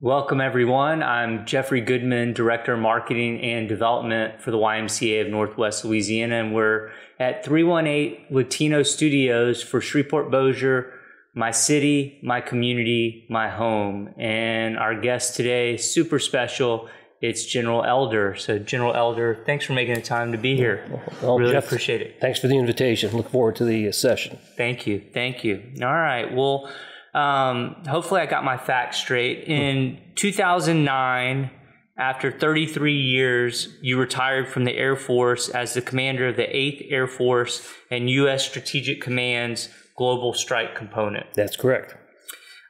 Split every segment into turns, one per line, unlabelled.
Welcome, everyone. I'm Jeffrey Goodman, Director of Marketing and Development for the YMCA of Northwest Louisiana, and we're at 318 Latino Studios for Shreveport-Bossier, my city, my community, my home. And our guest today, super special, it's General Elder. So General Elder, thanks for making the time to be here.
Well,
really
Jeff,
appreciate it.
Thanks for the invitation. Look forward to the session.
Thank you. Thank you. All right. Well, hopefully I got my facts straight. In 2009, after 33 years, you retired from the Air Force as the commander of the 8th Air Force and U.S. Strategic Command's Global Strike Component.
That's correct.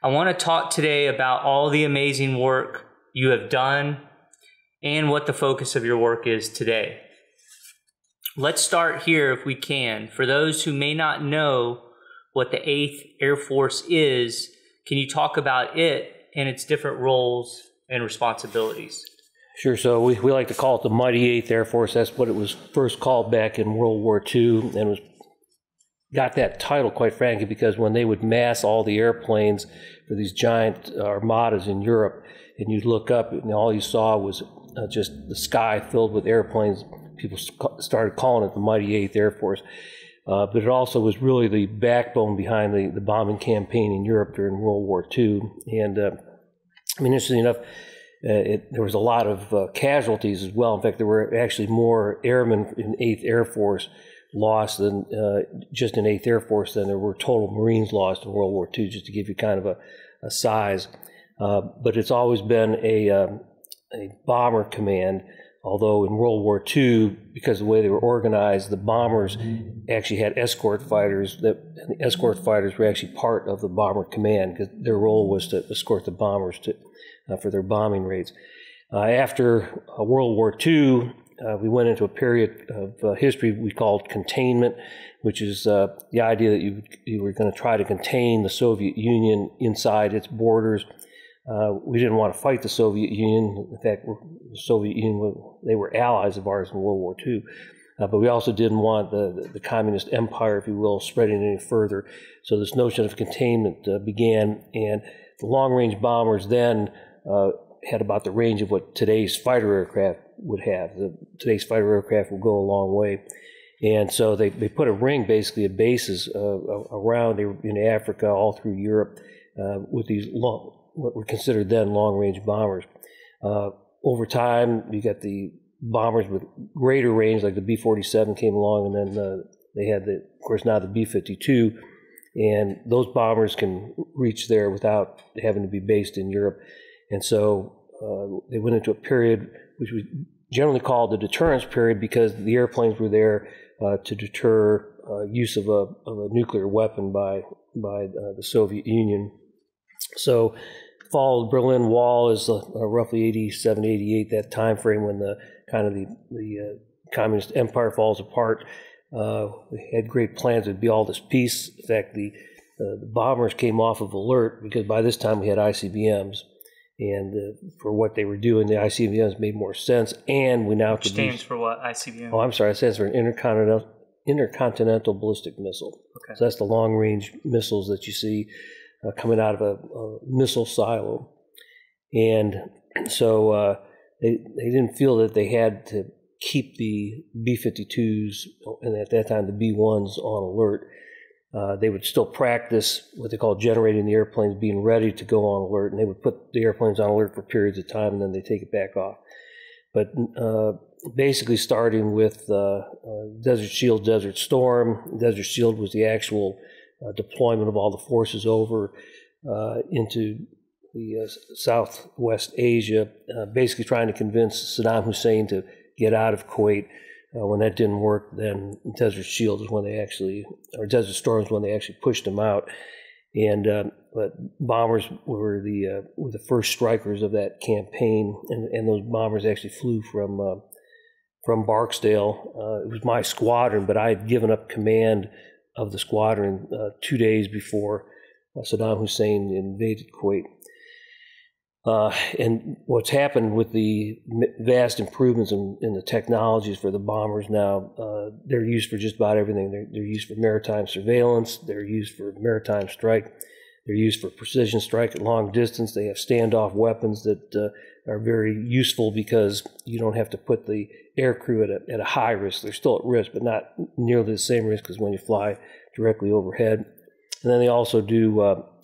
I want to talk today about all the amazing work you have done and what the focus of your work is today. Let's start here if we can. For those who may not know what the 8th Air Force is, can you talk about it and its different roles and responsibilities?
Sure. So we like to call it the Mighty 8th Air Force. That's what it was first called back in World War II, and got that title, quite frankly, because when they would mass all the airplanes for these giant armadas in Europe, and you'd look up and all you saw was just the sky filled with airplanes, people started calling it the Mighty 8th Air Force. But it also was really the backbone behind the bombing campaign in Europe during World War II. And interestingly enough, there was a lot of casualties as well. In fact, there were actually more airmen in 8th Air Force lost than just in 8th Air Force than there were total Marines lost in World War II, just to give you kind of a size. But it's always been a bomber command. Although in World War II, because of the way they were organized, the bombers actually had escort fighters, and the escort fighters were actually part of the bomber command because their role was to escort the bombers for their bombing raids. After World War II, we went into a period of history we called containment, which is the idea that you were going to try to contain the Soviet Union inside its borders. We didn't want to fight the Soviet Union. In fact, the Soviet Union, they were allies of ours in World War II. But we also didn't want the communist empire, if you will, spreading any further. So this notion of containment began, and the long-range bombers then had about the range of what today's fighter aircraft would have. Today's fighter aircraft will go a long way. And so they put a ring, basically, of bases around in Africa, all through Europe, with these what were considered then long-range bombers. Over time, you got the bombers with greater range, like the B-47 came along, and then they had, of course, now the B-52, and those bombers can reach there without having to be based in Europe. And so they went into a period which we generally call the deterrence period because the airplanes were there to deter use of a nuclear weapon by the Soviet Union. So fall of the Berlin Wall is roughly 87, 88, that time frame when the communist empire falls apart. We had great plans. There'd be all this peace. In fact, the bombers came off of alert because by this time we had ICBMs. And for what they were doing, the ICBMs made more sense. And we now could
stands for what, ICBM?
Oh, I'm sorry. It stands for an intercontinental ballistic missile.
Okay.
So that's the long-range missiles that you see coming out of a missile silo. And so they didn't feel that they had to keep the B-52s, and at that time the B-1s, on alert. They would still practice what they call generating the airplanes, being ready to go on alert, and they would put the airplanes on alert for periods of time, and then they take it back off. But basically starting with Desert Shield, Desert Storm. Desert Shield was the actual deployment of all the forces over into the Southwest Asia, basically trying to convince Saddam Hussein to get out of Kuwait. When that didn't work, then Desert Shield is when they actually, or Desert Storm is when they actually pushed him out. And but bombers were the first strikers of that campaign, and those bombers actually flew from Barksdale. It was my squadron, but I had given up command of the squadron 2 days before Saddam Hussein invaded Kuwait. And what's happened with the vast improvements in the technologies for the bombers now, they're used for just about everything. They're used for maritime surveillance. They're used for maritime strike. They're used for precision strike at long distance. They have standoff weapons that are very useful because you don't have to put the air crew at a high risk. They're still at risk, but not nearly the same risk as when you fly directly overhead. And then they also do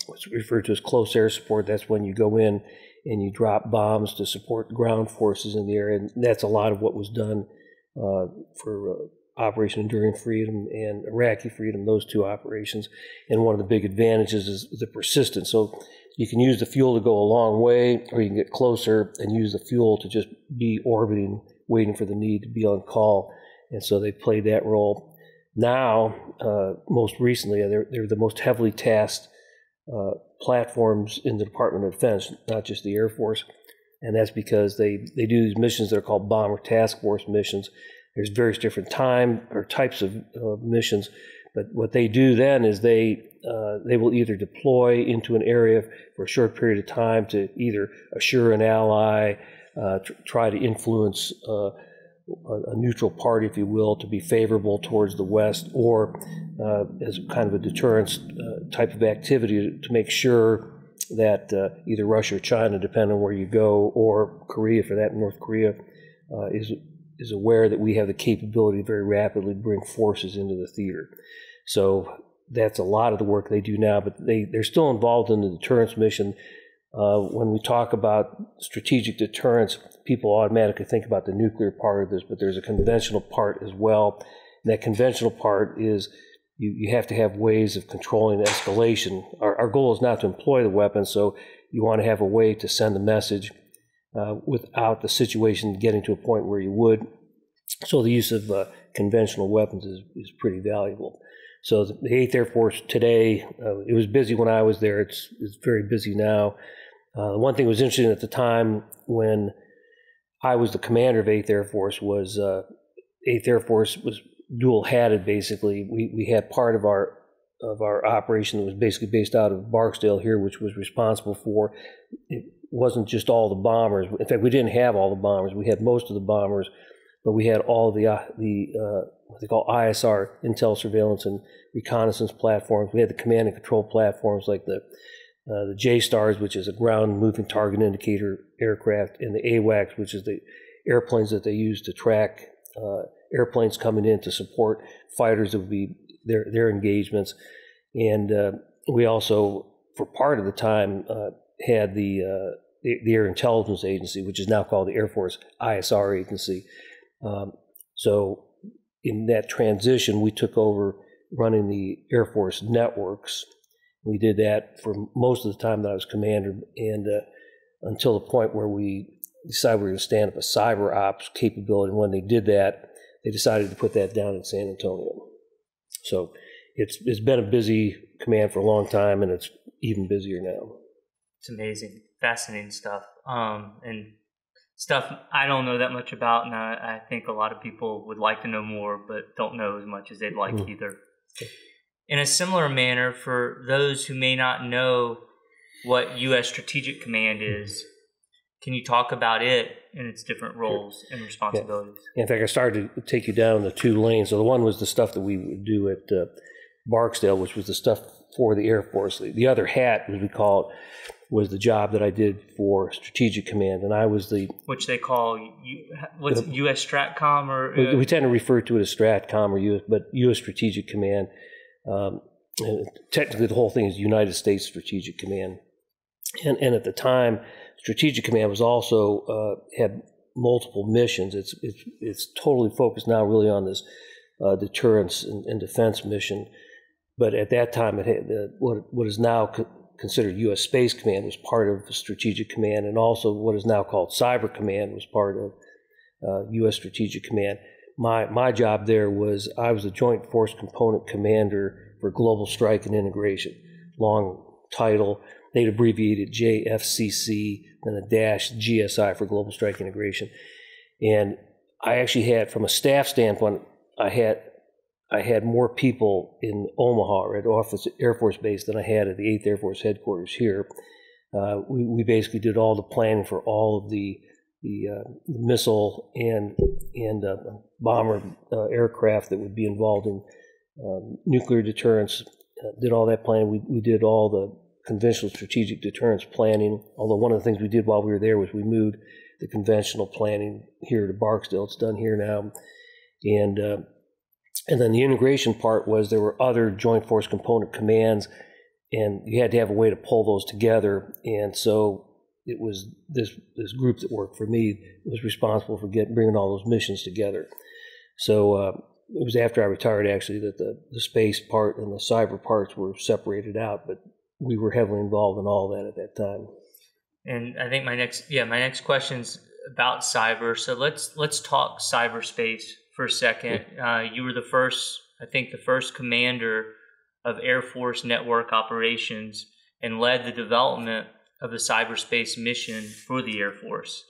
what's referred to as close air support. That's when you go in and you drop bombs to support ground forces in the air. And that's a lot of what was done for Operation Enduring Freedom and Iraqi Freedom, those two operations. And one of the big advantages is the persistence. So you can use the fuel to go a long way, or you can get closer and use the fuel to just be orbiting, waiting for the need to be on call. And so they played that role. Now, most recently, they're the most heavily tasked platforms in the Department of Defense, not just the Air Force. And that's because they do these missions that are called Bomber Task Force missions. There's various different types of missions, but what they do then is they will either deploy into an area for a short period of time to either assure an ally, try to influence a neutral party, if you will, to be favorable towards the West, or as kind of a deterrence type of activity to make sure that either Russia or China, depending on where you go, or Korea, for that, North Korea, is aware that we have the capability to very rapidly bring forces into the theater. So that's a lot of the work they do now, but they're still involved in the deterrence mission. When we talk about strategic deterrence, people automatically think about the nuclear part of this, but there's a conventional part as well. And that conventional part is you have to have ways of controlling escalation. Our goal is not to employ the weapon, so you want to have a way to send the message without the situation getting to a point where you would. So the use of conventional weapons is pretty valuable. So the 8th Air Force today, it was busy when I was there. It's very busy now. One thing that was interesting at the time when I was the commander of 8th Air Force was 8th Air Force was dual-hatted, basically. We had part of our operation that was basically based out of Barksdale here, which was responsible for, it wasn't just all the bombers. In fact, we didn't have all the bombers. We had most of the bombers, but we had all the what they call ISR, intel surveillance and reconnaissance platforms. We had the command and control platforms like the J-STARS, which is a ground moving target indicator aircraft, and the AWACS, which is the airplanes that they use to track airplanes coming in to support fighters that would be their engagements. And we also, for part of the time, had the Air Intelligence Agency, which is now called the Air Force ISR Agency. So in that transition, we took over running the Air Force networks. We did that for most of the time that I was commander, and until the point where we decided we were going to stand up a cyber ops capability. And when they did that, they decided to put that down in San Antonio. So it's been a busy command for a long time, and it's even busier now.
It's amazing, fascinating stuff, and stuff I don't know that much about, and I think a lot of people would like to know more, but don't know as much as they'd like either. In a similar manner, for those who may not know what U.S. Strategic Command is, can you talk about it and its different roles and responsibilities?
Yeah. In fact, I started to take you down the two lanes. So the one was the stuff that we would do at Barksdale, which was the stuff for the Air Force. The other hat, as we call it, was the job that I did for Strategic Command, and I was the... Which they call,
what's U.S. Stratcom? Or
we tend to refer to it as Stratcom or U.S., but U.S. Strategic Command. And technically, the whole thing is United States Strategic Command. And at the time, Strategic Command was also had multiple missions. It's totally focused now really on this deterrence and defense mission. But at that time, it had what is now considered U.S. Space Command was part of Strategic Command, and also what is now called Cyber Command was part of U.S. Strategic Command. My job there was I was the Joint Force Component Commander for Global Strike and Integration. Long title. They'd abbreviated JFCC, then a dash GSI for Global Strike Integration. And I actually had, from a staff standpoint, I had more people in Omaha at Office Air Force Base than I had at the 8th Air Force headquarters here. We basically did all the planning for all of the missile and bomber aircraft that would be involved in nuclear deterrence. Did all that planning. We did all conventional strategic deterrence planning, although one of the things we did while we were there was we moved the conventional planning here to Barksdale. It's done here now. And then the integration part was there were other Joint Force Component commands, and you had to have a way to pull those together. And so it was this group that worked for me was responsible for bringing all those missions together. So it was after I retired, actually, that the space part and the cyber parts were separated out, but we were heavily involved in all that at that time.
And I think my next question's about cyber. So let's talk cyberspace for a second. You were the first commander of Air Force network operations and led the development of a cyberspace mission for the Air Force.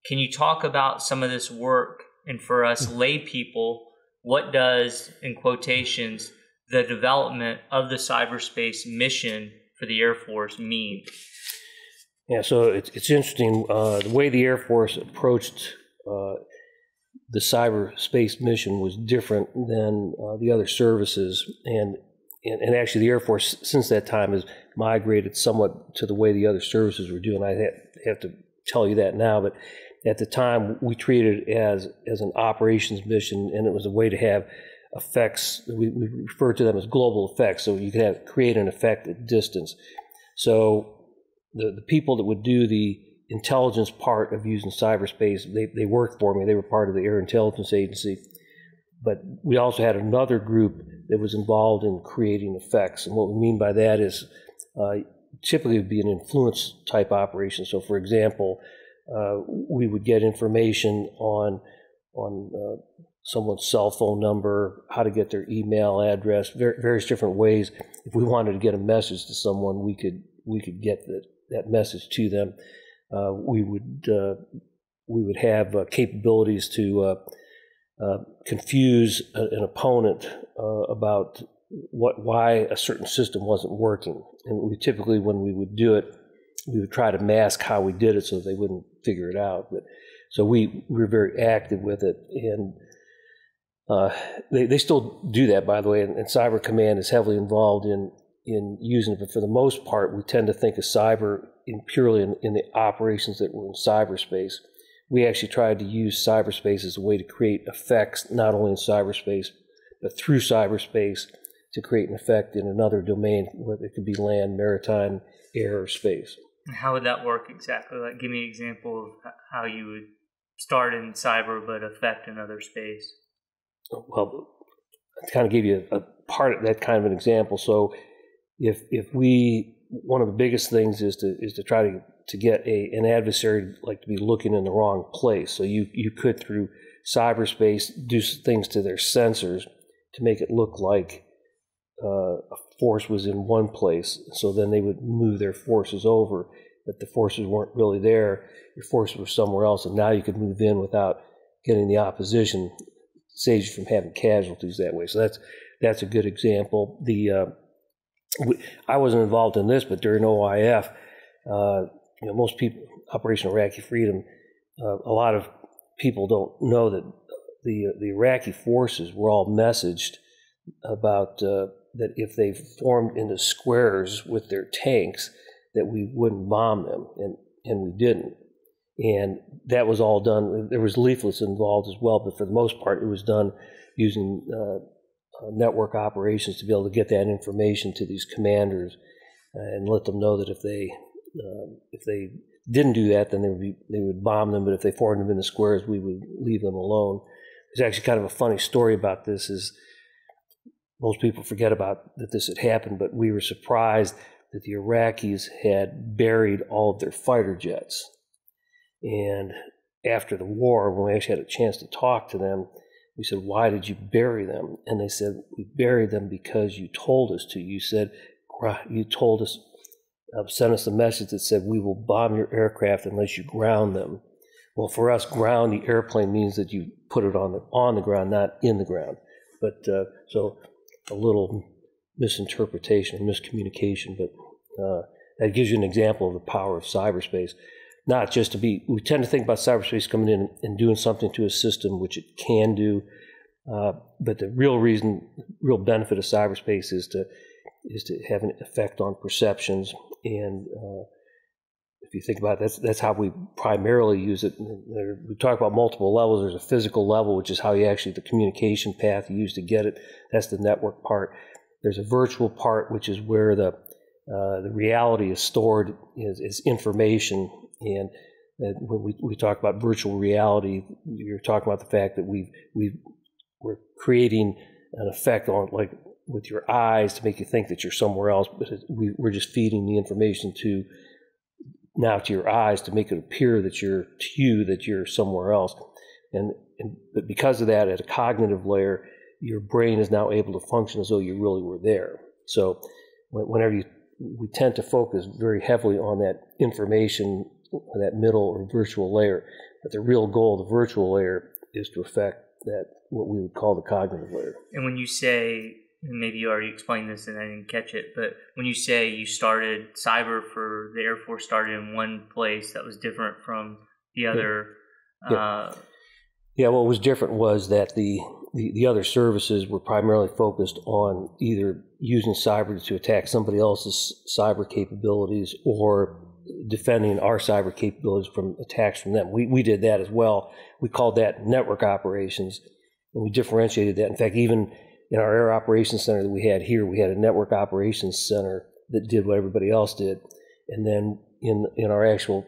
Can you talk about some of this work? And for us lay people, what does, in quotations, the development of the cyberspace mission for the Air Force mean?
Yeah, so it's interesting. The way the Air Force approached the cyberspace mission was different than the other services, and actually the Air Force since that time has migrated somewhat to the way the other services were doing. I have to tell you that now, but at the time we treated it as an operations mission, and it was a way to have effects. We refer to them as global effects, so you could create an effect at distance. So the people that would do the intelligence part of using cyberspace, they worked for me. They were part of the Air Intelligence Agency. But we also had another group that was involved in creating effects. And what we mean by that is typically it would be an influence type operation. So, for example, we would get information on someone's cell phone number, how to get their email address, various different ways. If we wanted to get a message to someone, we could get that message to them. We would have capabilities to confuse an opponent about why a certain system wasn't working. And we typically, when we would do it, we would try to mask how we did it so they wouldn't figure it out. But so we were very active with it, and they still do that, by the way. And Cyber Command is heavily involved in using it. But for the most part, we tend to think of cyber purely in the operations that were in cyberspace. We actually tried to use cyberspace as a way to create effects, not only in cyberspace, but through cyberspace to create an effect in another domain, whether it could be land, maritime, air, or space.
How would that work exactly? Like, give me an example of how you would start in cyber but affect another space.
Well, I kind of gave you a part of that kind of an example. So if we, one of the biggest things is to try to get an adversary like to be looking in the wrong place. So you could, through cyberspace, do things to their sensors to make it look like a force was in one place. So then they would move their forces over, but the forces weren't really there. Your forces were somewhere else, and now you could move in without getting the opposition. It saves you from having casualties that way. So that's a good example. I wasn't involved in this, but during OIF, most people, Operation Iraqi Freedom, a lot of people don't know that the Iraqi forces were all messaged about that if they formed into squares with their tanks, that we wouldn't bomb them, and we didn't. And that was all done. There was leaflets involved as well, but for the most part, it was done using network operations to be able to get that information to these commanders and let them know that if they didn't do that, then they would bomb them. But if they formed them into squares, we would leave them alone. There's actually kind of a funny story about this. Is most people forget about that this had happened, but we were surprised that the Iraqis had buried all of their fighter jets. And after the war, when we actually had a chance to talk to them, we said, "Why did you bury them?" And they said, "We buried them because you told us to. You said, you told us, sent us a message that said, we will bomb your aircraft unless you ground them." Well, for us, ground the airplane means that you put it on the ground, not in the ground. But so a little misinterpretation or miscommunication, but that gives you an example of the power of cyberspace. Not just we tend to think about cyberspace coming in and doing something to a system, which it can do, but the real benefit of cyberspace is to is to have an effect on perceptions. And if you think about it, that's how we primarily use it. We talk about multiple levels. There's a physical level, which is how you actually, the communication path you use to get it. That's the network part. There's a virtual part, which is where the reality is stored as information. And when we talk about virtual reality, you're talking about the fact that we're creating an effect on, like, with your eyes to make you think that you're somewhere else, but we're just feeding the information to your eyes to make it appear that you're somewhere else. But because of that, at a cognitive layer, your brain is now able to function as though you really were there. So whenever we tend to focus very heavily on that information, that middle or virtual layer, but the real goal of the virtual layer is to affect that, what we would call the cognitive layer.
And when you say, maybe you already explained this and I didn't catch it, but when you say you started cyber for the Air Force started in one place that was different from the other.
What was different was that the other services were primarily focused on either using cyber to attack somebody else's cyber capabilities or defending our cyber capabilities from attacks from them. We did that as well. We called that network operations, and we differentiated that. In fact, even in our Air Operations Center that we had here, we had a network operations center that did what everybody else did. And then in our actual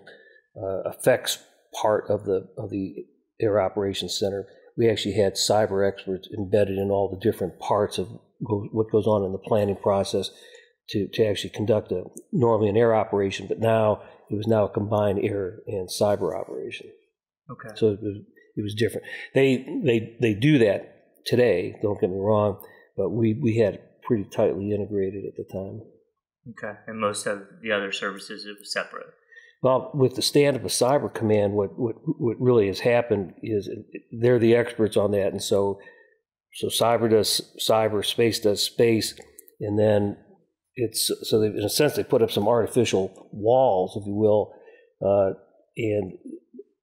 effects part of the Air Operations Center, we actually had cyber experts embedded in all the different parts of what goes on in the planning process to actually conduct normally an air operation, but now it was now a combined air and cyber operation.
Okay.
So it was different. They do that today, don't get me wrong, but we had pretty tightly integrated at the time.
Okay. And most of the other services, it was separate.
Well, with the stand-up of Cyber Command, what really has happened is they're the experts on that, and so cyber does cyber, space does space, and then in a sense they put up some artificial walls, if you will, and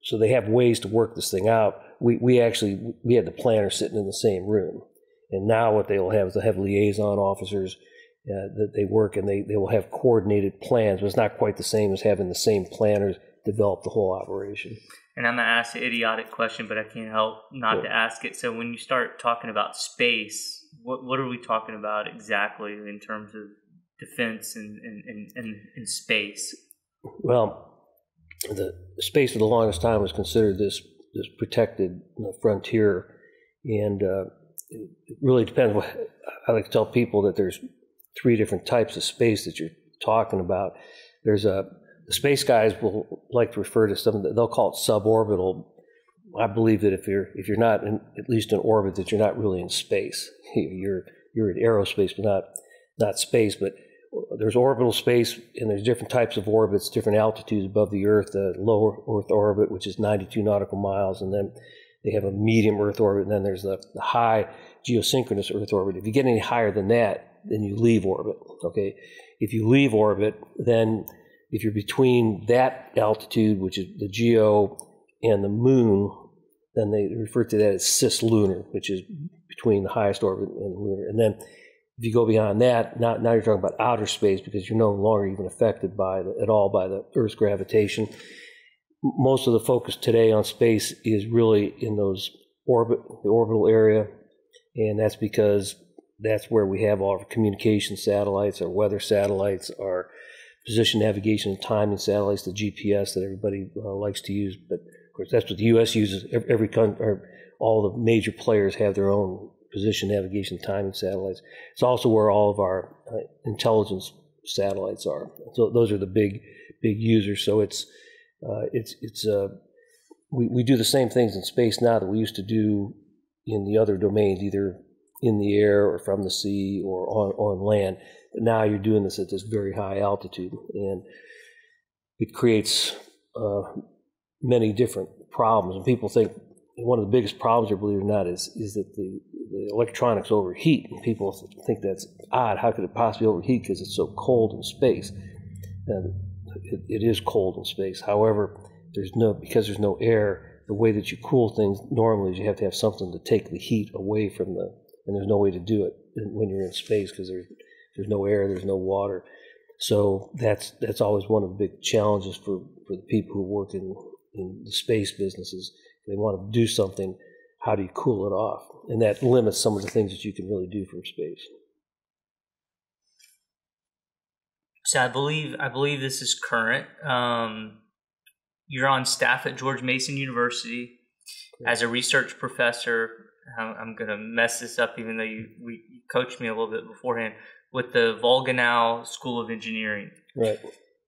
so they have ways to work this thing out. We had the planners sitting in the same room, and now what they will have is they'll have liaison officers that they work, and they will have coordinated plans, but it's not quite the same as having the same planners develop the whole operation.
And I'm going to ask an idiotic question, but I can't help not to ask it. So when you start talking about space, what are we talking about exactly in terms of defense in space?
Well, the space for the longest time was considered this protected frontier, and it really depends. I like to tell people that there's 3 different types of space that you're talking about. There's the space guys will like to refer to something, they'll call it suborbital. I believe that if you're not at least in orbit, that you're not really in space. You're in aerospace, but not space. But there's orbital space, and there's different types of orbits, different altitudes above the Earth. The lower Earth orbit, which is 92 nautical miles, and then they have a medium Earth orbit, and then there's the high geosynchronous Earth orbit. If you get any higher than that, then you leave orbit. Okay, if you leave orbit, then if you're between that altitude, which is the geo, and the moon, then they refer to that as cislunar, which is between the highest orbit and the lunar. And then if you go beyond that, now you're talking about outer space, because you're no longer even affected at all by the Earth's gravitation. Most of the focus today on space is really in the orbital area, and that's because that's where we have all our communication satellites, our weather satellites, our position navigation and timing satellites, the GPS that everybody likes to use. But of course, that's what the U.S. uses. Every country, or all the major players have their own position navigation timing satellites. It's also where all of our intelligence satellites are. So those are the big users. So we do the same things in space now that we used to do in the other domains, either in the air or from the sea or on land. But now you're doing this at this very high altitude, and it creates many different problems. And people think one of the biggest problems, believe it or not, is that the electronics overheat. And people think that's odd. How could it possibly overheat? Because it's so cold in space. And it is cold in space. However, because there's no air, the way that you cool things normally is you have to have something to take the heat away from and there's no way to do it when you're in space, because there's there's no air, there's no water. So that's always one of the big challenges for the people who work in the space businesses. They want to do something. How do you cool it off? And that limits some of the things that you can really do from space.
So I believe this is current. You're on staff at George Mason University as a research professor. I'm going to mess this up, even though you coached me a little bit beforehand, with the Volganau School of Engineering.
Right.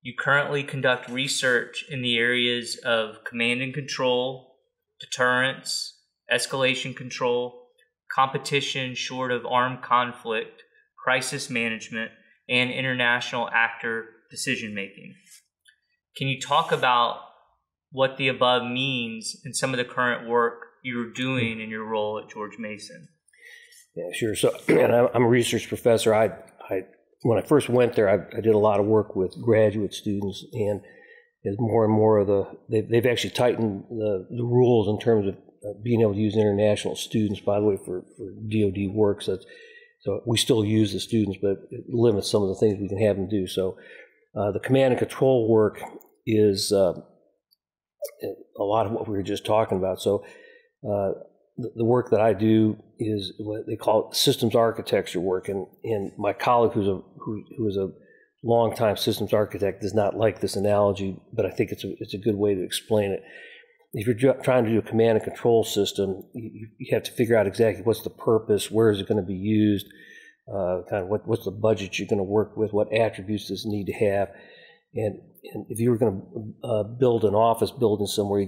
You currently conduct research in the areas of command and control, deterrence, escalation control, competition short of armed conflict, crisis management, and international actor decision making. Can you talk about what the above means and some of the current work you're doing in your role at George Mason?
Yeah, sure. So, and I'm a research professor. When I first went there, I did a lot of work with graduate students, and as more and more of they've actually tightened the rules in terms of being able to use international students, by the way, for DoD work. So we still use the students, but it limits some of the things we can have them do. So the command and control work is a lot of what we were just talking about. So the work that I do is what they call systems architecture work, and my colleague who is a longtime systems architect does not like this analogy, but I think it's a good way to explain it. If you're trying to do a command and control system, you have to figure out exactly what's the purpose, where is it going to be used, kind of what's the budget you're going to work with, what attributes does it need to have, and if you were going to build an office building somewhere, you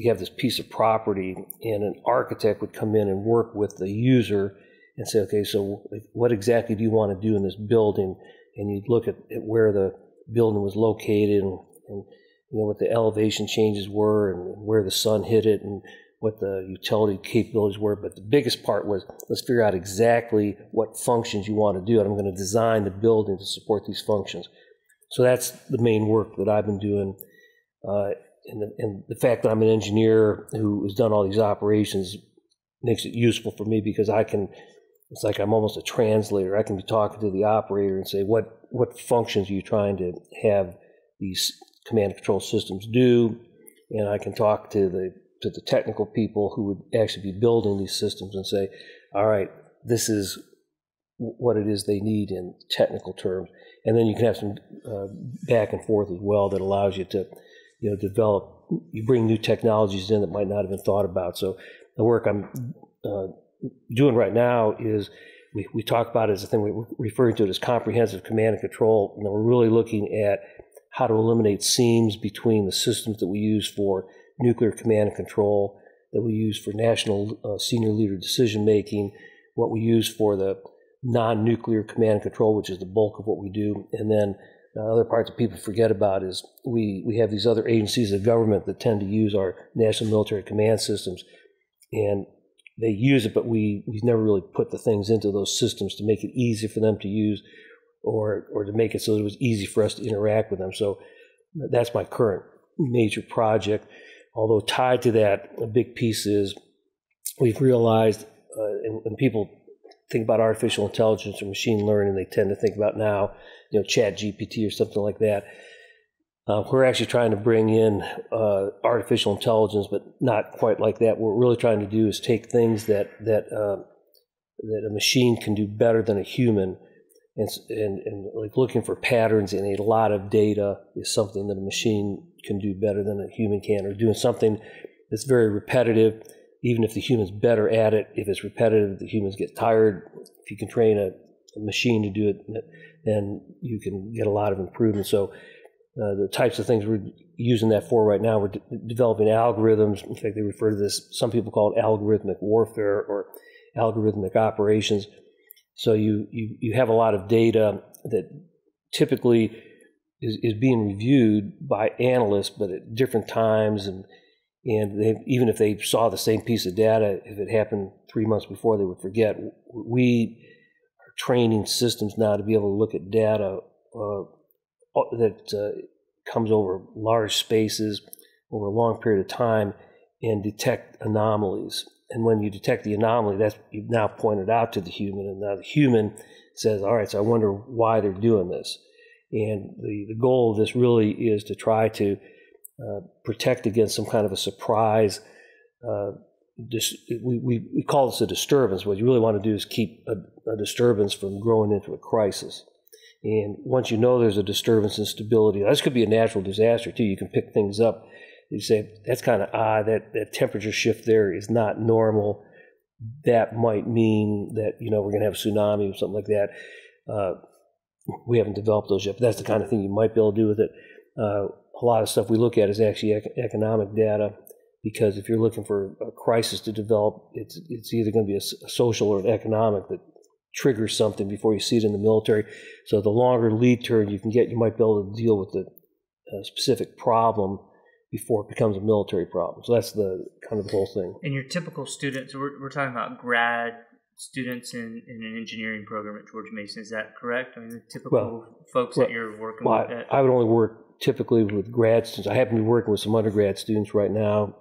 have this piece of property, and an architect would come in and work with the user and say, okay, so what exactly do you want to do in this building? And you'd look at where the building was located, and what the elevation changes were, and where the sun hit it, and what the utility capabilities were. But the biggest part was, let's figure out exactly what functions you want to do, and I'm going to design the building to support these functions. So that's the main work that I've been doing. And the fact that I'm an engineer who has done all these operations makes it useful for me, because it's like I'm almost a translator. I can be talking to the operator and say, what functions are you trying to have these command and control systems do? And I can talk to the technical people who would actually be building these systems and say, all right, this is what it is they need in technical terms. And then you can have some back and forth as well that allows you to develop. You bring new technologies in that might not have been thought about. So the work I'm doing right now is we talk about it as a thing, we're referring to it as comprehensive command and control. And we're really looking at how to eliminate seams between the systems that we use for nuclear command and control, that we use for national senior leader decision making, what we use for the non-nuclear command and control, which is the bulk of what we do. And then the other part that people forget about is we have these other agencies of government that tend to use our national military command systems, and they use it, but we've never really put the things into those systems to make it easy for them to use, or to make it so that it was easy for us to interact with them. So that's my current major project. Although tied to that, a big piece is we've realized, and people think about artificial intelligence or machine learning, they tend to think about now, Chat GPT or something like that. We're actually trying to bring in artificial intelligence, but not quite like that. What we're really trying to do is take things that a machine can do better than a human, and like looking for patterns in a lot of data is something that a machine can do better than a human can, or doing something that's very repetitive. Even if the human's better at it, if it's repetitive, the humans get tired. If you can train a machine to do it, then you can get a lot of improvement. So the types of things we're using that for right now, we're developing algorithms. In fact, they refer to this, some people call it algorithmic warfare or algorithmic operations. So you have a lot of data that typically is being reviewed by analysts, but at different times, and even if they saw the same piece of data, if it happened 3 months before, they would forget. We are training systems now to be able to look at data that comes over large spaces over a long period of time and detect anomalies. and when you detect the anomaly, that's you've now pointed out to the human, and now the human says, all right, so I wonder why they're doing this. And the goal of this really is to try to protect against some kind of a surprise. We call this a disturbance. What you really want to do is keep a disturbance from growing into a crisis. And once you know there's a disturbance in stability, this could be a natural disaster too. You can pick things up. You say, that's kind of odd, that temperature shift there is not normal. That might mean that, we're going to have a tsunami or something like that. We haven't developed those yet, but that's the kind of thing you might be able to do with it. A lot of stuff we look at is actually economic data, because if you're looking for a crisis to develop, it's either going to be a social or an economic that triggers something before you see it in the military. So the longer lead turn you can get, you might be able to deal with the specific problem before it becomes a military problem. So that's the kind of the whole thing.
And your typical students, we're talking about grad students in an engineering program at George Mason. Is that correct? I mean, the typical folks that you're working with?
I would only work typically with grad students. I happen to be working with some undergrad students right now.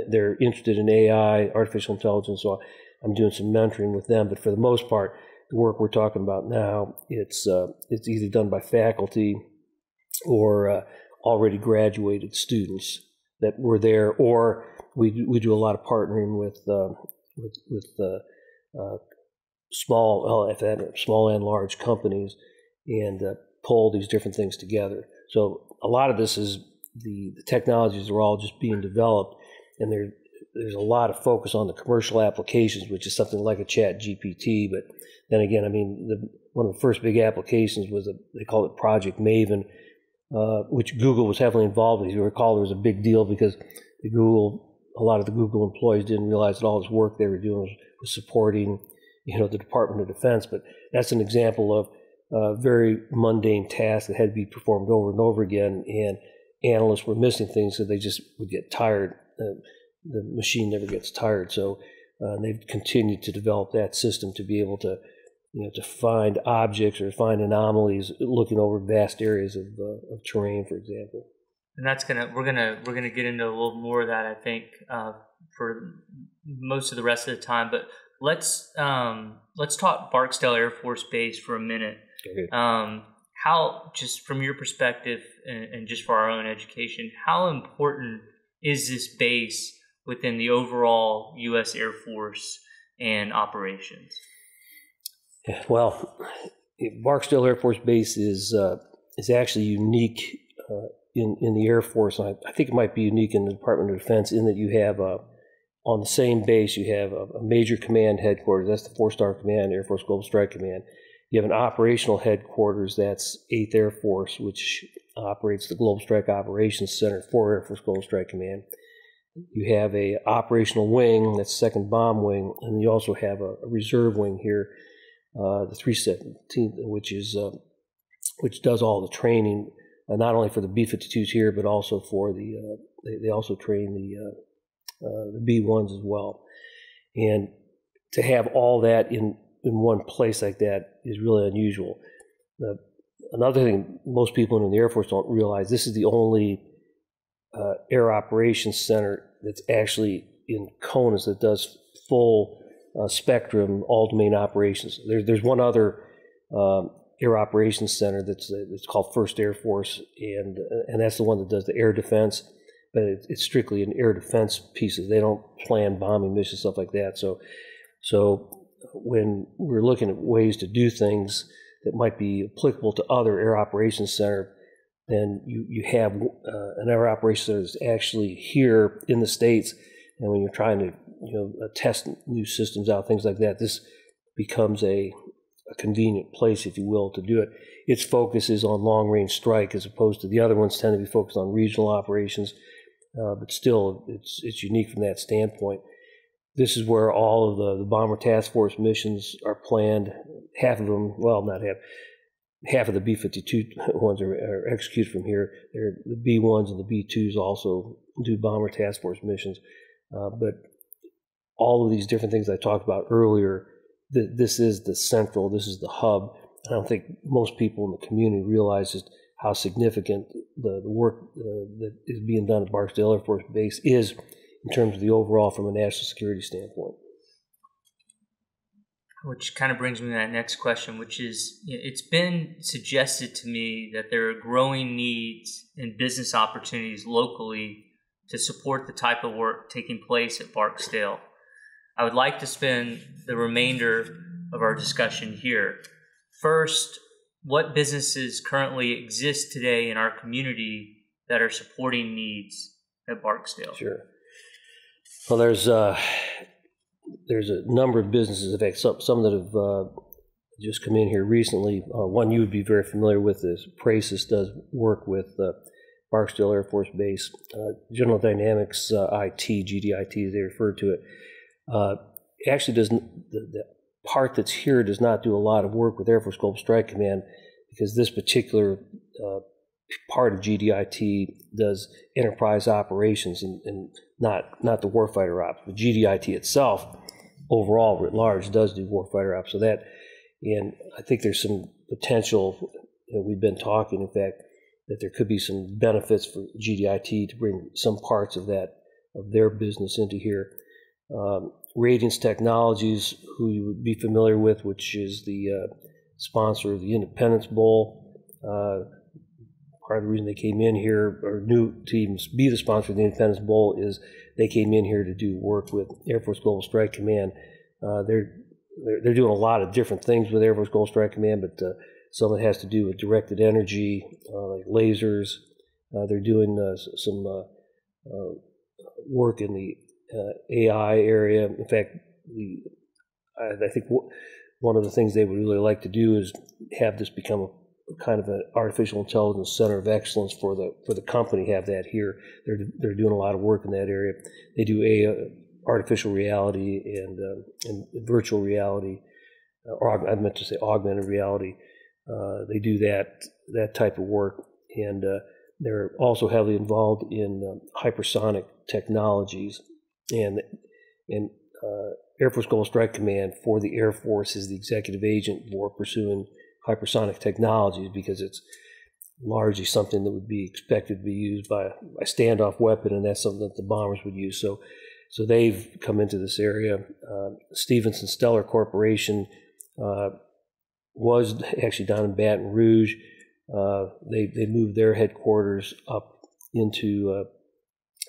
They're interested in AI, artificial intelligence, so I'm doing some mentoring with them. But for the most part, the work we're talking about now, it's either done by faculty or already graduated students that were there, or we do a lot of partnering with small and large companies, and pull these different things together. So a lot of this is the technologies are all just being developed, and there's a lot of focus on the commercial applications, which is something like a Chat GPT. But then again, I mean, one of the first big applications was they called it Project Maven, which Google was heavily involved with. As you recall, there was a big deal because a lot of the Google employees didn't realize that all this work they were doing was supporting, the Department of Defense. But that's an example of a very mundane task that had to be performed over and over again, and analysts were missing things, so they just would get tired. The machine never gets tired, so they've continued to develop that system to be able to, to find objects or find anomalies looking over vast areas of terrain, for example.
And we're gonna get into a little more of that, I think, for most of the rest of the time. But let's talk Barksdale Air Force Base for a minute.
Okay.
How, just from your perspective and just for our own education, how important is this base within the overall U.S. Air Force and operations?
Well, Barksdale Air Force Base is actually unique in the Air Force. And I think it might be unique in the Department of Defense in that you have on the same base you have a major command headquarters. That's the 4-Star Command, Air Force Global Strike Command. You have an operational headquarters, that's 8th Air Force, which operates the Global Strike Operations Center for Air Force Global Strike Command. You have a operational wing, that's 2nd Bomb Wing, and you also have a reserve wing here, the 317th, which does all the training, not only for the B-52s here, but also for they also train the B-1s as well. And to have all that in one place like that is really unusual. Another thing most people in the Air Force don't realize, this is the only Air Operations Center that's actually in CONUS that does full spectrum all-domain operations. There's one other Air Operations Center that's called 1st Air Force, and that's the one that does the air defense, but it's strictly an air defense piece. They don't plan bombing missions, stuff like that. So when we're looking at ways to do things that might be applicable to other Air Operations Center, then you have an Air Operations Center that's actually here in the States, and when you're trying to test new systems out, things like that, this becomes a convenient place, if you will, to do it. Its focus is on long-range strike, as opposed to the other ones tend to be focused on regional operations, but still it's unique from that standpoint. This is where all of the Bomber Task Force missions are planned. Half of them, well, not half. Half of the B-52 ones are executed from here. The B-1s and the B-2s also do Bomber Task Force missions. But all of these different things I talked about earlier, this is the central, this is the hub. I don't think most people in the community realize just how significant the work that is being done at Barksdale Air Force Base is in terms of the overall from a national security standpoint.
Which kind of brings me to that next question, which is, it's been suggested to me that there are growing needs and business opportunities locally to support the type of work taking place at Barksdale. I would like to spend the remainder of our discussion here. First, what businesses currently exist today in our community that are supporting needs at Barksdale?
Sure. Well, there's a number of businesses. In fact, some that have just come in here recently. One you would be very familiar with is Prasis does work with Barksdale Air Force Base. General Dynamics IT, GDIT as they refer to it, actually the part that's here does not do a lot of work with Air Force Global Strike Command, because this particular part of GDIT does enterprise operations and not the warfighter ops. But GDIT itself, overall, writ large, does do warfighter ops. So that, and I think there's some potential, we've been talking, in fact, that there could be some benefits for GDIT to bring some parts of their business into here. Radiance Technologies, who you would be familiar with, which is the sponsor of the Independence Bowl. Part of the reason they came in here, or knew to be the sponsor of the Independence Bowl, is they came in here to do work with Air Force Global Strike Command. They're doing a lot of different things with Air Force Global Strike Command, but some of it has to do with directed energy, like lasers. They're doing some work in the AI area. In fact, I think one of the things they would really like to do is have this become a kind of an artificial intelligence center of excellence for the company. Have that here. They're doing a lot of work in that area. They do artificial reality and virtual reality, or I meant to say augmented reality. They do that type of work, and they're also heavily involved in hypersonic technologies. And Air Force Global Strike Command for the Air Force is the executive agent for pursuing hypersonic technologies, because it's largely something that would be expected to be used by a standoff weapon, and that's something that the bombers would use. So they've come into this area. Stevenson Stellar Corporation was actually down in Baton Rouge. They moved their headquarters up into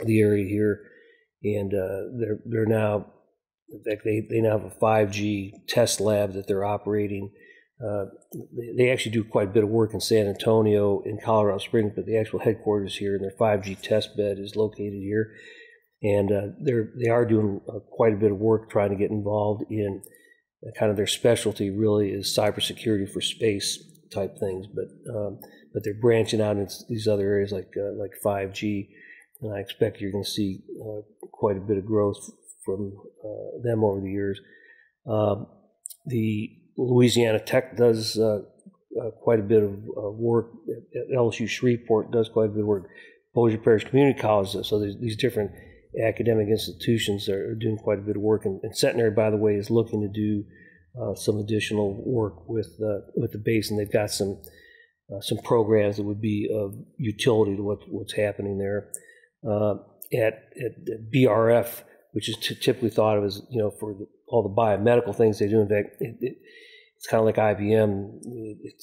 the area here, and they're now, in fact, they now have a 5G test lab that they're operating. They actually do quite a bit of work in San Antonio, in Colorado Springs, but the actual headquarters here and their 5G test bed is located here. And they are doing quite a bit of work trying to get involved in kind of their specialty really is cybersecurity for space type things, but they're branching out into these other areas like 5G, and I expect you're going to see quite a bit of growth from them over the years. The Louisiana Tech does quite a bit of work. LSU Shreveport does quite a bit of work. Bossier Parish Community College does. So there's these different academic institutions are doing quite a bit of work. And Centenary, by the way, is looking to do some additional work with the base, and they've got some programs that would be of utility to what's happening there. At BRF, which is typically thought of as, for all the biomedical things they do. In fact, it's kind of like IBM. It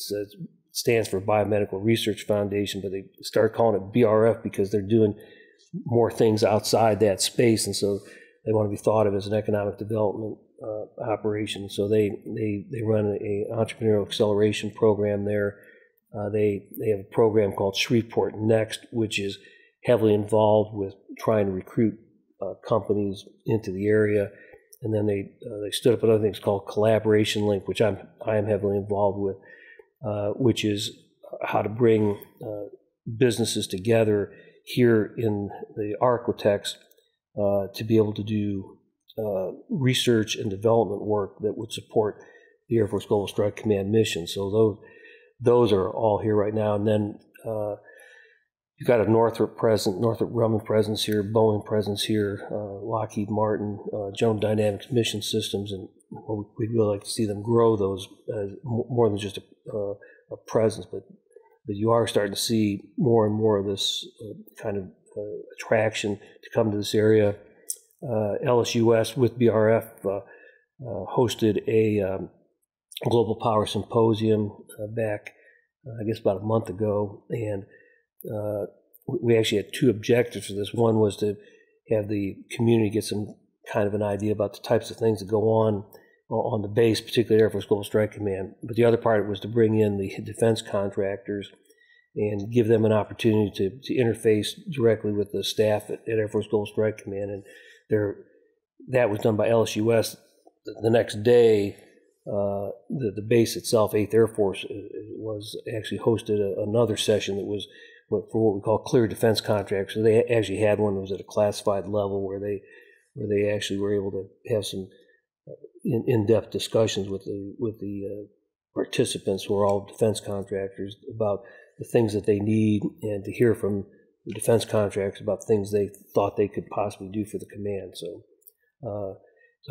stands for Biomedical Research Foundation, but they started calling it BRF because they're doing more things outside that space, and so they want to be thought of as an economic development operation. So they run an entrepreneurial acceleration program there. They have a program called Shreveport Next, which is heavily involved with trying to recruit companies into the area. And then they stood up another thing called Collaboration Link, which I am heavily involved with, which is how to bring businesses together here in the Arklatex to be able to do research and development work that would support the Air Force Global Strike Command mission. So those are all here right now. And then you've got a Northrop Grumman presence here, Boeing presence here, Lockheed Martin, General Dynamics Mission Systems, and we'd really like to see them grow those more than just a presence, but you are starting to see more and more of this kind of attraction to come to this area. LSUS with BRF hosted a Global Power Symposium back, I guess, about a month ago, and we actually had two objectives for this. One was to have the community get some kind of an idea about the types of things that go on the base, particularly Air Force Global Strike Command. But the other part was to bring in the defense contractors and give them an opportunity to interface directly with the staff at Air Force Global Strike Command. And that was done by LSUS. The next day, the base itself, 8th Air Force, was actually hosted another session that was for what we call clear defense contracts. So they actually had one that was at a classified level where they actually were able to have some in-depth discussions with the participants, who are all defense contractors, about the things that they need, and to hear from the defense contractors about things they thought they could possibly do for the command. So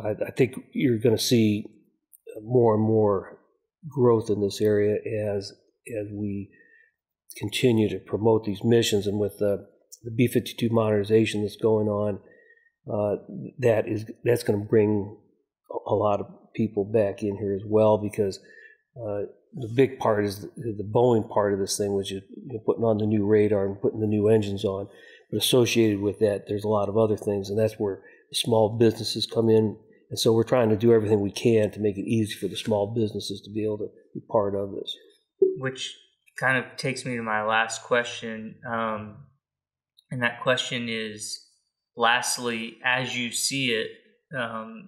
I think you're going to see more and more growth in this area as we continue to promote these missions. And with the B-52 modernization that's going on, that's going to bring a lot of people back in here as well, because the big part is the Boeing part of this thing, which is putting on the new radar and putting the new engines on. But associated with that, there's a lot of other things, and that's where the small businesses come in. And so we're trying to do everything we can to make it easy for the small businesses to be able to be part of this.
Which kind of takes me to my last question. And that question is, lastly, as you see it, and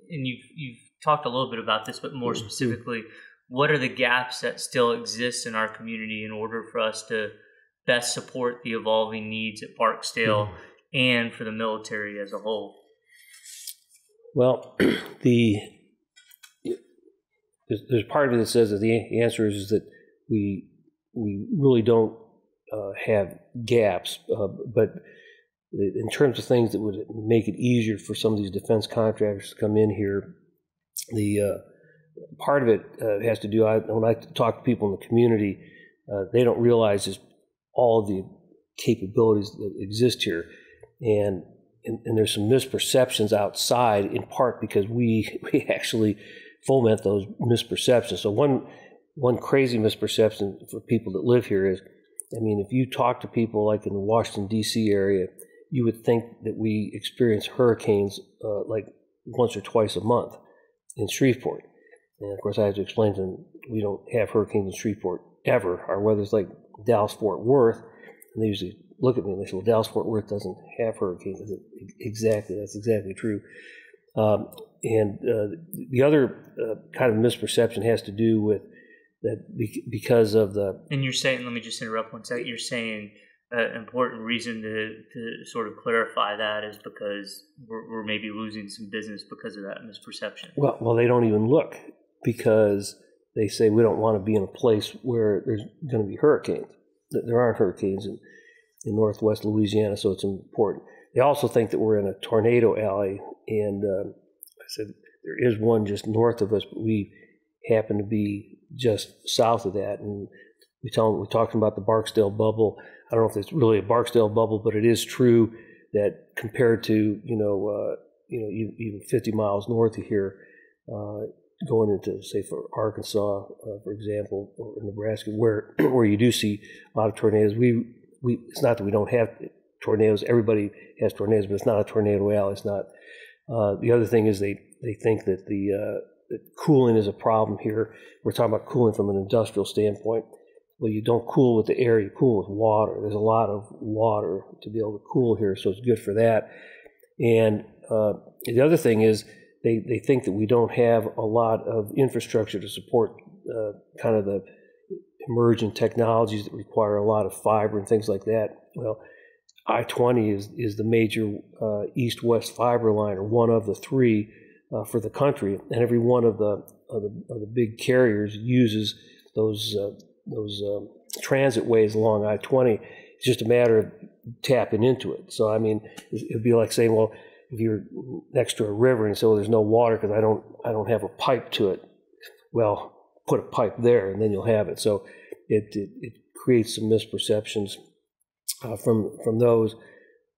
you've talked a little bit about this, but more specifically, what are the gaps that still exist in our community in order for us to best support the evolving needs at Barksdale and for the military as a whole?
Well, there's part of it that says that the answer is that we really don't have gaps, but in terms of things that would make it easier for some of these defense contractors to come in here, the part of it has to do, when I talk to people in the community, they don't realize just all of the capabilities that exist here. And there's some misperceptions outside, in part because we actually foment those misperceptions. So one crazy misperception for people that live here is, I mean, if you talk to people like in the Washington, D.C. area, you would think that we experience hurricanes like once or twice a month in Shreveport. And of course, I have to explain to them, we don't have hurricanes in Shreveport ever. Our weather's like Dallas-Fort Worth. And they usually look at me and they say, well, Dallas-Fort Worth doesn't have hurricanes. I said, exactly, that's exactly true. And the other kind of misperception has to do with that because of the...
And you're saying, let me just interrupt one second, you're saying an important reason to sort of clarify that is because we're maybe losing some business because of that misperception.
Well, they don't even look, because they say we don't want to be in a place where there's going to be hurricanes. There aren't hurricanes in Northwest Louisiana, so it's important. They also think that we're in a tornado alley, and I said there is one just north of us, but we happen to be just south of that. And we tell them, we're talking about the Barksdale bubble. I don't know if it's really a Barksdale bubble, but it is true that compared to even 50 miles north of here, going into, say, for Arkansas, for example, or Nebraska, where you do see a lot of tornadoes. It's not that we don't have tornadoes. Everybody has tornadoes, but it's not a tornado alley. It's not. The other thing is they think that that cooling is a problem here. We're talking about cooling from an industrial standpoint. Well, you don't cool with the air, you cool with water. There's a lot of water to be able to cool here, so it's good for that. And the other thing is they think that we don't have a lot of infrastructure to support kind of the emerging technologies that require a lot of fiber and things like that. Well, I-20 is the major east-west fiber line, or one of the three for the country, and every one of the big carriers uses those transit ways along I-20. It's just a matter of tapping into it. So I mean, it'd be like saying, well, if you're next to a river and say, well, there's no water because I don't have a pipe to it. Well, put a pipe there and then you'll have it. So it creates some misperceptions from those.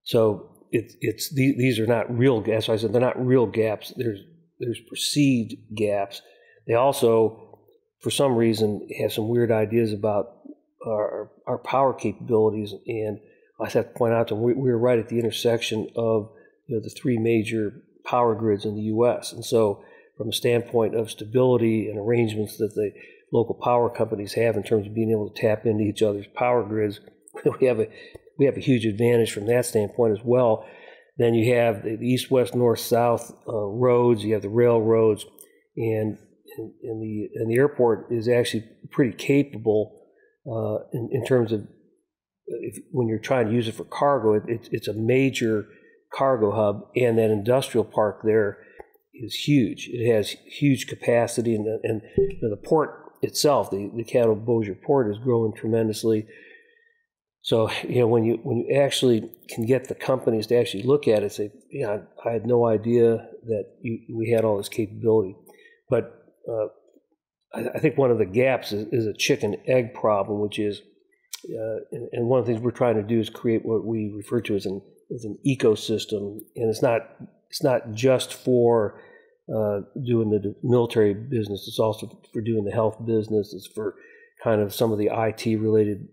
So these are not real gaps. So I said they're not real gaps. There's perceived gaps. They also, for some reason, have some weird ideas about our power capabilities. And I have to point out that we were right at the intersection of the three major power grids in the U.S. And so, from a standpoint of stability and arrangements that the local power companies have in terms of being able to tap into each other's power grids, we have a huge advantage from that standpoint as well. Then you have the east, west, north, south roads. You have the railroads, and the airport is actually pretty capable in terms of when you're trying to use it for cargo. It's a major cargo hub, and that industrial park there is huge. It has huge capacity, and the port itself, the Untitled port, is growing tremendously. So when you actually can get the companies to actually look at it, say, I had no idea that we had all this capability. But I think one of the gaps is a chicken egg problem, which is, and one of the things we're trying to do is create what we refer to as an ecosystem, and it's not just for doing the military business. It's also for doing the health business. It's for kind of some of the IT related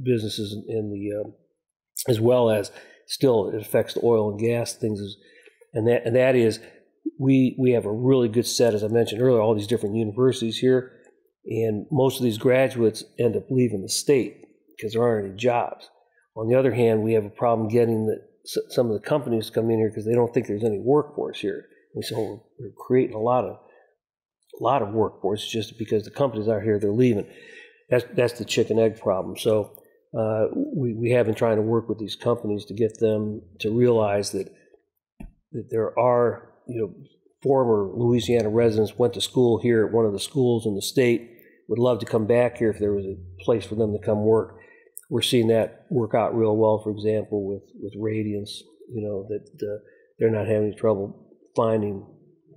businesses in the as well as still it affects the oil and gas things, and that is we have a really good set, as I mentioned earlier, all these different universities here, and most of these graduates end up leaving the state because there aren't any jobs. On the other hand, we have a problem getting some of the companies to come in here because they don't think there's any workforce here. And so we're creating a lot of workforce just because the companies out here, they're leaving. That's the chicken egg problem. So we have been trying to work with these companies to get them to realize that there are former Louisiana residents went to school here at one of the schools in the state, would love to come back here if there was a place for them to come work. We're seeing that work out real well, for example, with Radiance, that they're not having any trouble finding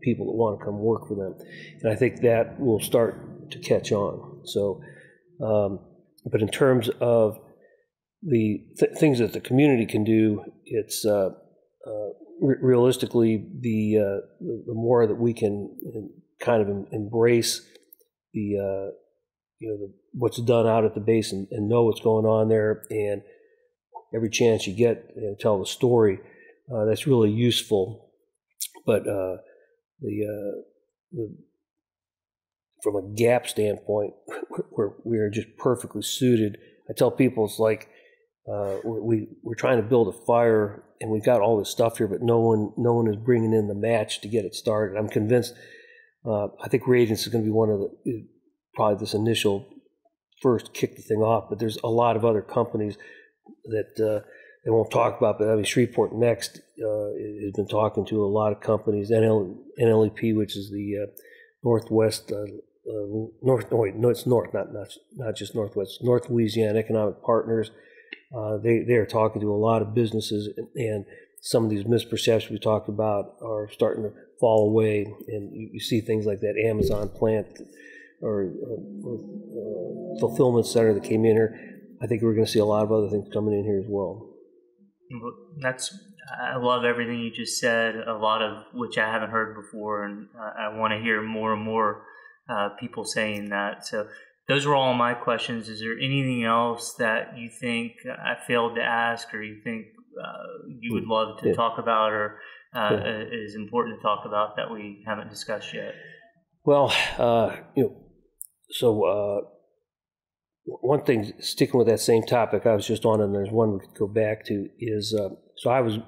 people that want to come work for them. And I think that will start to catch on. So, but in terms of the things that the community can do, it's realistically the more that we can kind of embrace the what's done out at the base and know what's going on there, and every chance you get tell the story, that's really useful. But from a gap standpoint, we are just perfectly suited. I tell people it's like we're trying to build a fire, and we've got all this stuff here, but no one is bringing in the match to get it started. I'm convinced. I think Radiance is going to be one of probably this initial first kick the thing off, but there's a lot of other companies that they won't talk about. But I mean, Shreveport Next has been talking to a lot of companies. NLEP, which is the Northwest not just Northwest, North Louisiana Economic Partners. They are talking to a lot of businesses, and some of these misperceptions we talked about are starting to fall away. And you see things like that Amazon plant or fulfillment center that came in here. I think we're going to see a lot of other things coming in here as well.
I love everything you just said, a lot of which I haven't heard before, and I want to hear more and more people saying that. So those were all my questions. Is there anything else that you think I failed to ask, or you think you would love to talk about, or is important to talk about that we haven't discussed yet?
Well, so one thing, sticking with that same topic I was just on, and there's one we could go back to, is so I was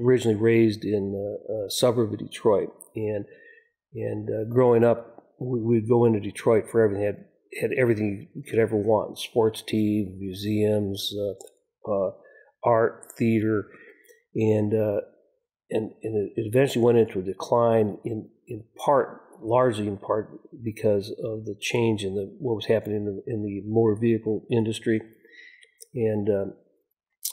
originally raised in a suburb of Detroit, and growing up, we'd go into Detroit for everything. Had everything you could ever want: sports team, museums, art, theater, and it eventually went into a decline largely in part because of the change in what was happening in the motor vehicle industry, and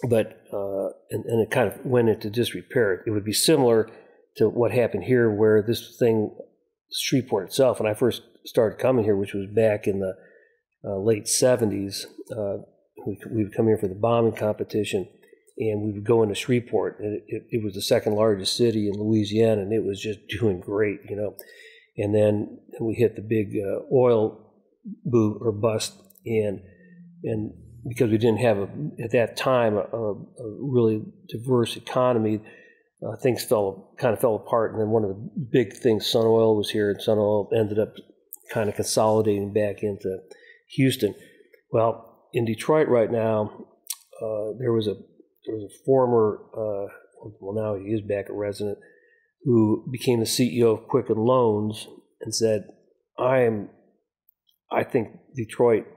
it kind of went into disrepair. It would be similar to what happened here, where this thing, Shreveport itself, when I first started coming here, which was back in the late 70s, we would come here for the bombing competition, and we would go into Shreveport, and it was the second largest city in Louisiana, and it was just doing great, you know. And then we hit the big oil boom or bust, and because we didn't have at that time a really diverse economy, things kind of fell apart. And then one of the big things, Sun Oil was here, and Sun Oil ended up kind of consolidating back into Houston. Well, in Detroit right now, there was a former, well, now he is back a resident, who became the CEO of Quicken Loans and said, I think Detroit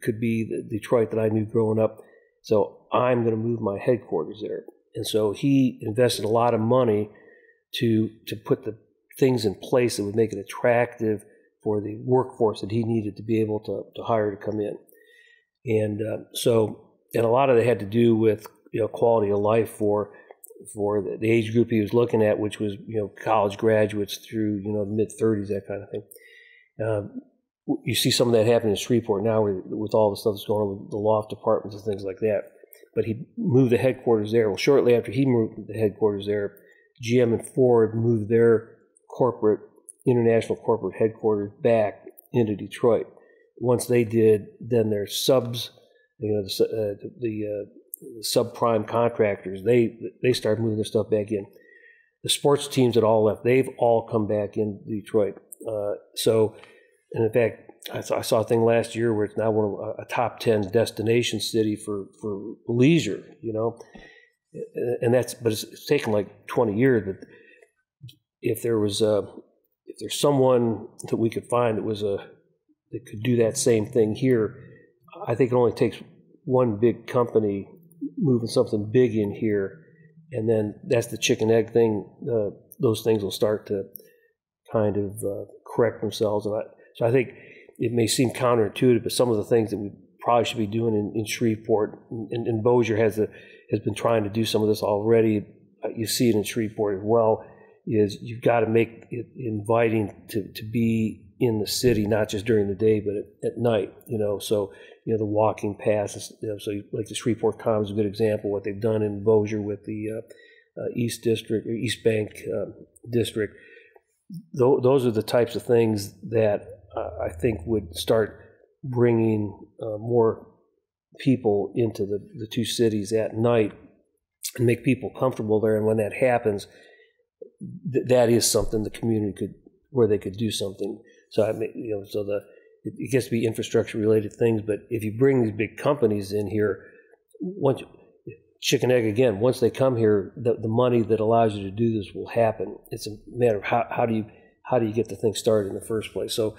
could be the Detroit that I knew growing up, so I'm going to move my headquarters there. And so he invested a lot of money to put the things in place that would make it attractive for the workforce that he needed to be able to hire to come in. And and a lot of it had to do with, you know, quality of life for the age group he was looking at, which was, you know, college graduates through, you know, mid-30s, that kind of thing. You see some of that happen in Shreveport now with all the stuff that's going on with the loft departments and things like that. But he moved the headquarters there. Well, shortly after he moved the headquarters there, GM and Ford moved their international corporate headquarters back into Detroit. Once they did, then their subs, you know, the subprime contractors, they started moving their stuff back in. The sports teams that all left, they've all come back in Detroit. And in fact, I saw a thing last year where it's now a top 10 destination city for leisure, you know, but it's taken like 20 years. But if there's someone that we could find that could do that same thing here, I think it only takes one big company moving something big in here, and then that's the chicken egg thing. Those things will start to kind of correct themselves. So I think it may seem counterintuitive, but some of the things that we probably should be doing in Shreveport, and Bossier has been trying to do some of this already. You see it in Shreveport as well. Is you've got to make it inviting to be in the city, not just during the day, but at night. You know, so you know the walking paths. You know, so like the Shreveport Commons is a good example. What they've done in Bossier with the East District or East Bank District. Those are the types of things that I think would start bringing more people into the two cities at night and make people comfortable there. And when that happens, that is something the community where they could do something. So it gets to be infrastructure related things. But if you bring these big companies in here, chicken egg again, once they come here, the money that allows you to do this will happen. It's a matter of how do you get the thing started in the first place. So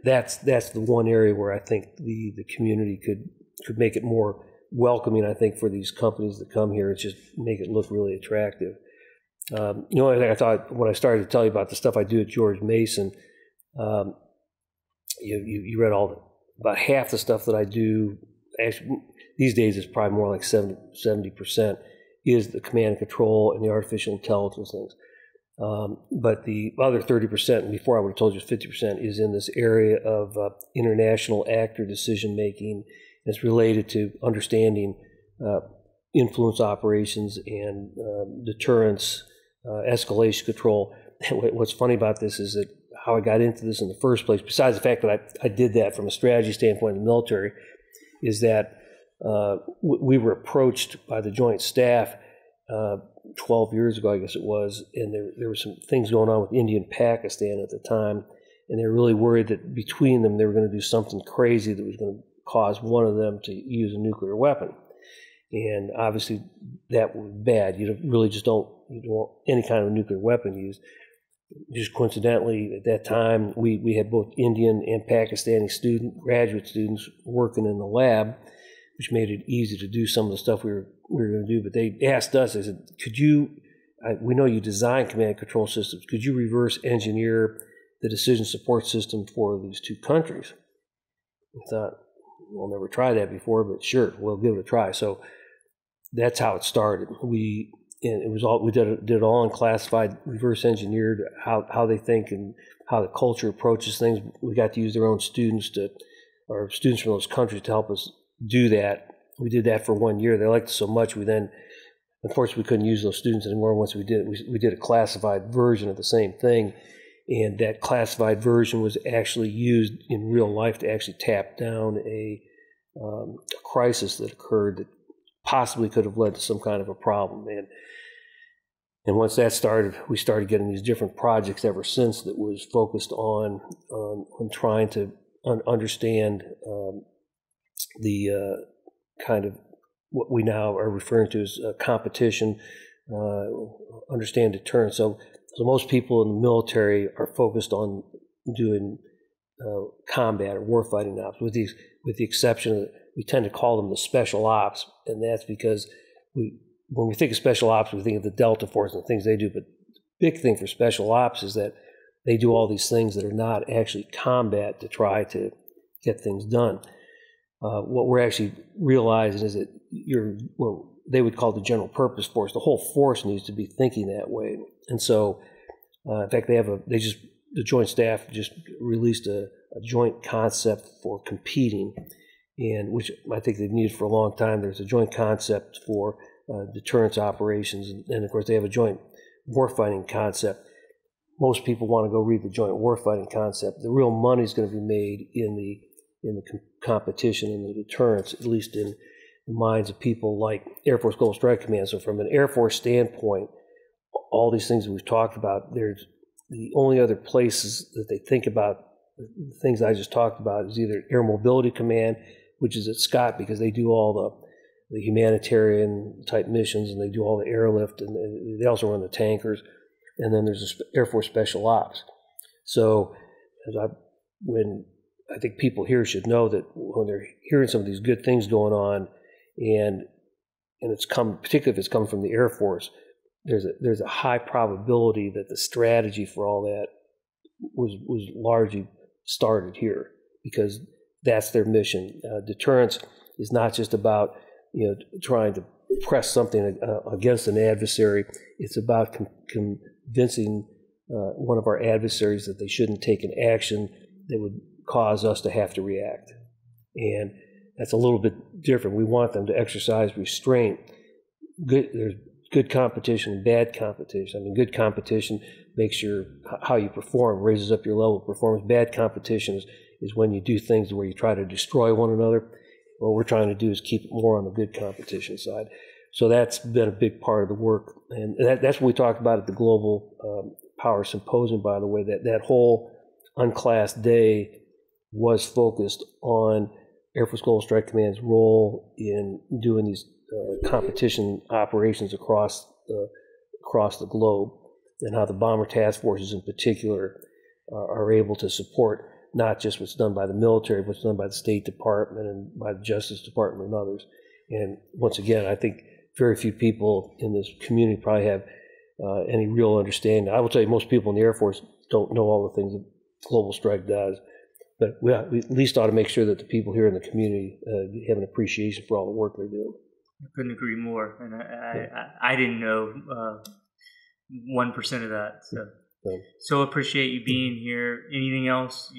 that's the one area where I think the community could make it more welcoming, I think, for these companies that come here. It's just make it look really attractive. The only thing I thought when I started to tell you about the stuff I do at George Mason, you read about half the stuff that I do. Actually, these days it's probably more like 70% is the command and control and the artificial intelligence things. But the other 30%, and before I would have told you 50%, is in this area of international actor decision making. It's related to understanding influence operations and deterrence, escalation control. What's funny about this is that how I got into this in the first place, besides the fact that I did that from a strategy standpoint in the military, is that we were approached by the Joint Staff 12 years ago, I guess it was, and there were some things going on with India and Pakistan at the time, and they were really worried that between them they were going to do something crazy that was going to cause one of them to use a nuclear weapon. And obviously that was bad. You don't want any kind of nuclear weapon used. Just coincidentally, at that time, we had both Indian and Pakistani graduate students working in the lab, which made it easy to do some of the stuff we were going to do. But they asked us, they said, we know you design command and control systems, could you reverse engineer the decision support system for these two countries? I thought, we'll never try that before, but sure, we'll give it a try. So that's how it started. We did it all in classified, reverse engineered how they think and how the culture approaches things. We got to use their own students or students from those countries to help us do that. we did that for 1 year. They liked it so much, we then, unfortunately, we couldn't use those students anymore. Once we did it, we did a classified version of the same thing. And that classified version was actually used in real life to actually tap down a crisis that occurred that possibly could have led to some kind of a problem. And once that started, we started getting these different projects ever since that was focused on trying to understand the kind of what we now are referring to as competition, understand deterrence. So most people in the military are focused on doing combat or warfighting ops, with the exception of, we tend to call them the special ops, and that's because when we think of special ops, we think of the Delta Force and the things they do, but the big thing for special ops is that they do all these things that are not actually combat to try to get things done. What we're actually realizing is that they would call it the general purpose force. The whole force needs to be thinking that way. And so, in fact, the Joint Staff just released a joint concept for competing, and which I think they've needed for a long time. There's a joint concept for deterrence operations, and of course they have a joint warfighting concept. Most people want to go read the joint warfighting concept. The real money is going to be made in the competition and the deterrence, at least in the minds of people like Air Force Global Strike Command. So from an Air Force standpoint, all these things that we've talked about, there's the only other places that they think about the things I just talked about is either Air Mobility Command, which is at Scott, because they do all the humanitarian type missions, and they do all the airlift, and they also run the tankers. And then there's Air Force Special Ops. So when I think people here should know that when they're hearing some of these good things going on, and it's particularly if it's coming from the Air Force, there's a high probability that the strategy for all that was largely started here, because that's their mission. Deterrence is not just about trying to press something against an adversary. It's about convincing one of our adversaries that they shouldn't take an action that would cause us to have to react. And that's a little bit different. We want them to exercise restraint. There's good competition and bad competition. I mean, good competition makes how you perform, raises up your level of performance. Bad competition is when you do things where you try to destroy one another. What we're trying to do is keep it more on the good competition side. So that's been a big part of the work. And that's what we talked about at the Global Power Symposium, by the way, that whole unclassed day was focused on Air Force Global Strike Command's role in doing these competition operations across the globe, and how the bomber task forces in particular are able to support not just what's done by the military, but what's done by the State Department and by the Justice Department and others. And once again, I think very few people in this community probably have any real understanding. I will tell you, most people in the Air Force don't know all the things that Global Strike does, but we at least ought to make sure that the people here in the community have an appreciation for all the work they're doing.
I couldn't agree more, and I didn't know 1% of that. So appreciate you being here. Anything else?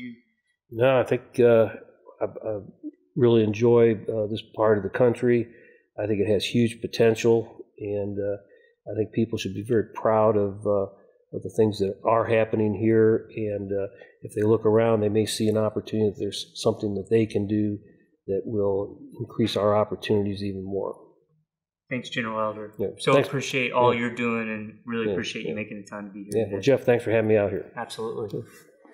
No, I think I really enjoy this part of the country. I think it has huge potential, and I think people should be very proud of the things that are happening here. And if they look around, they may see an opportunity that there's something that they can do that will increase our opportunities even more.
Thanks, General Elder.
Yeah,
thanks. Appreciate all you're doing, and really appreciate you making the time to be here today.
Well, Jeff, thanks for having me out here.
Absolutely.